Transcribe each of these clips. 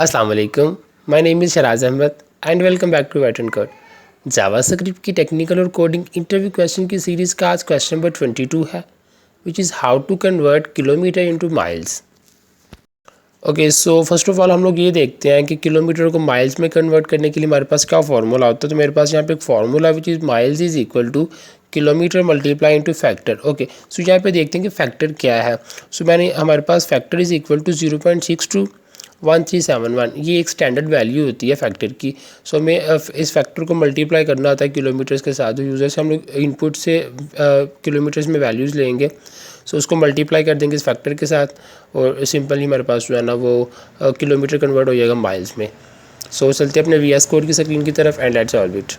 अस्सलाम वालेकुम, my name is Shiraz Ahmed and welcome back to write and code. JavaScript की technical और कोडिंग इंटरव्यू क्वेश्चन की सीरीज़ का आज क्वेश्चन नंबर 22 है, which is how to convert kilometre into miles. Okay, so first of all हम लोग ये देखते हैं कि किलोमीटर को माइल्स में कन्वर्ट करने के लिए हमारे पास क्या फार्मूला होता है। तो मेरे पास यहाँ पे एक formula which is miles is equal to kilometre multiply into factor. Okay, so यहाँ पे देखते हैं कि फैक्टर क्या है। सो हमारे पास फैक्टर इज़ इक्वल टू 0.621371। ये एक स्टैंडर्ड वैल्यू होती है फैक्टर की। सो हमें इस फैक्टर को मल्टीप्लाई करना होता है किलोमीटर्स के साथ। यूज़र से हम लोग इनपुट से किलोमीटर्स में वैल्यूज़ लेंगे, सो उसको मल्टीप्लाई कर देंगे इस फैक्टर के साथ और सिंपली हमारे पास जो है ना वो किलोमीटर कन्वर्ट हो जाएगा माइल्स में। सो चलते हैं अपने VS कोड की स्क्रीन की तरफ and let's solve it.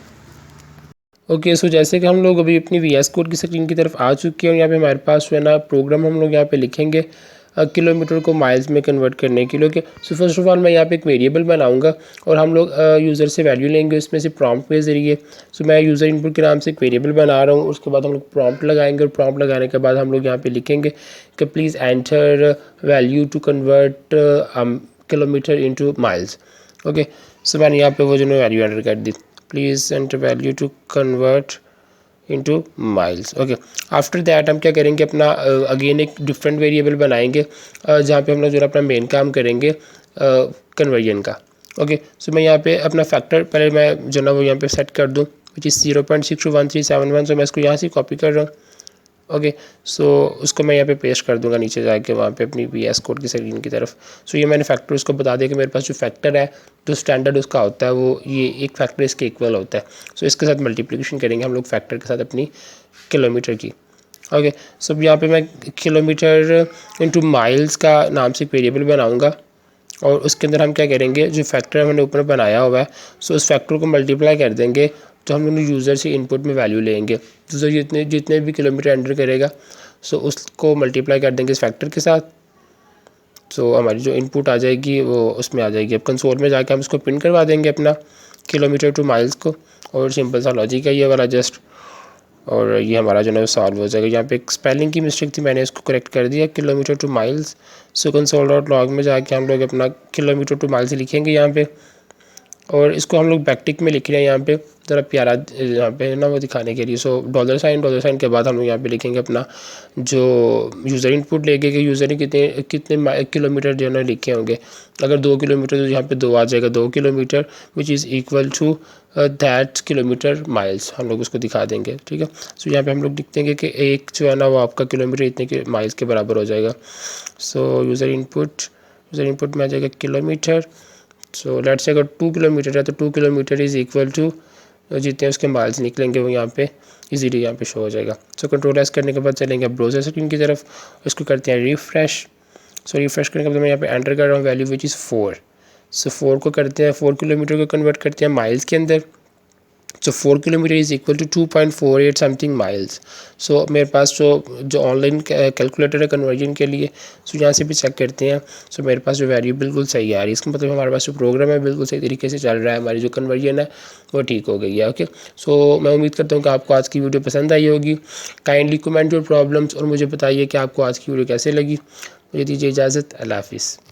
Okay, so जैसे कि हम लोग अभी अपनी VS कोड की स्क्रीन की तरफ आ चुके हैं, यहाँ पे हमारे पास जो है ना प्रोग्राम हम लोग यहाँ पे लिखेंगे किलोमीटर को माइल्स में कन्वर्ट करने के लिए। Okay, so first of all मैं यहाँ पे एक वेरिएबल बनाऊंगा और हम लोग यूज़र से वैल्यू लेंगे उसमें से प्रॉम्प्ट के ज़रिए। सो मैं यूज़र इनपुट के नाम से एक वेरिएबल बना रहा हूँ, उसके बाद हम लोग प्रॉम्प्ट लगाएंगे और प्रॉम्प्ट लगाने के बाद हम लोग यहाँ पे लिखेंगे कि please enter value to convert kilometre into miles. Okay, so मैंने यहाँ पे वो जो वैल्यू एंटर कर दी, please enter value to convert into miles. Okay, after that हम क्या करेंगे, अपना अगेन एक डिफरेंट वेरिएबल बनाएंगे जहाँ पे हम लोग जो अपना मेन काम करेंगे कन्वर्जन का। ओके, सो मैं यहाँ पे अपना फैक्टर पहले मैं जो ना वो यहाँ पे सेट कर दूँ, विच इज़ 0.621371। सो मैं इसको यहाँ से कॉपी कर रहा हूँ। ओके, सो उसको मैं यहाँ पे पेस्ट कर दूंगा नीचे जाके वहाँ पे अपनी VS कोड की स्क्रीन की तरफ। सो ये मैंने फैक्टर उसको बता दिया कि मेरे पास जो फैक्टर है जो स्टैंडर्ड उसका होता है वो ये एक फैक्टर इसके इक्वल होता है। सो इसके साथ मल्टीप्लिकेशन करेंगे हम लोग फैक्टर के साथ अपनी किलोमीटर की। ओके, सो यहाँ पे मैं किलोमीटर इंटू माइल्स का नाम से एक वेरिएबल बनाऊँगा और उसके अंदर हम क्या करेंगे, जो फैक्टर हमने ऊपर बनाया हुआ है सो उस फैक्टर को मल्टीप्लाई कर देंगे। तो हम लोग यूज़र से इनपुट में वैल्यू लेंगे, यूज़र जितने जितने भी किलोमीटर एंटर करेगा सो उसको मल्टीप्लाई कर देंगे इस फैक्टर के साथ। सो हमारी जो इनपुट आ जाएगी वो उसमें आ जाएगी। अब कंसोल में जाके हम इसको प्रिंट करवा देंगे अपना किलोमीटर टू माइल्स को, और सिंपल सा लॉजिक है ये वाला जस्ट, और ये हमारा जो है सॉल्व हो जाएगा। यहाँ पे एक स्पेलिंग की मिस्टेक थी, मैंने इसको करेक्ट कर दिया, किलोमीटर टू माइल्स। सो console.log में जाके हम लोग अपना किलोमीटर टू माइल्स लिखेंगे यहाँ पे, और इसको हम लोग बैकटिक में लिख रहे हैं यहाँ पे ज़रा प्यारा यहाँ पे ना वो दिखाने के लिए। सो $साइन के बाद हम लोग यहाँ पे लिखेंगे अपना जो यूज़र इनपुट लेके कि यूज़र ने कितने कितने किलोमीटर जो है ना लिखे होंगे। अगर 2 किलोमीटर तो यहाँ पे 2 आ जाएगा, 2 kilometre which is equal to that kilometre miles हम लोग उसको दिखा देंगे। ठीक है, सो यहाँ पे हम लोग लिख देंगे कि एक जो है ना वो आपका किलोमीटर इतने के माइल्स के बराबर हो जाएगा। सो यूज़र इनपुट में आ जाएगा किलोमीटर। सो लेट्स से अगर 2 किलोमीटर है तो 2 किलोमीटर इज़ इक्वल टू जितने उसके माइल्स निकलेंगे वो यहाँ पे इजीली यहाँ पे शो हो जाएगा। सो कंट्रोल एस करने के बाद चलेंगे ब्राउज़र स्क्रीन की तरफ, उसको करते हैं रिफ़्रेश। सो रिफ़्रेश करने के बाद मैं यहाँ पे एंटर कर रहा हूँ वैल्यू विच इज़ 4। सो 4 को करते हैं, 4 किलोमीटर को कन्वर्ट करते हैं माइल्स के अंदर। So 4 kilometre is equal to 2.48 something miles. So मेरे पास जो ऑनलाइन कैलकुलेटर है कन्वर्जन के लिए, सो यहाँ से भी चेक करते हैं। सो मेरे पास जो वैल्यू बिल्कुल सही आ रही है, इसका मतलब हमारे पास जो प्रोग्राम है बिल्कुल सही तरीके से चल रहा है, हमारी जो कन्वर्जन है वो ठीक हो गई है। ओके, सो मैं उम्मीद करता हूँ कि आपको आज की वीडियो पसंद आई होगी। काइंडली कमेंट योर प्रॉब्लम्स और मुझे बताइए कि आपको आज की वीडियो कैसे लगी। मुझे दीजिए इजाज़त, अल्लाह हाफिज़।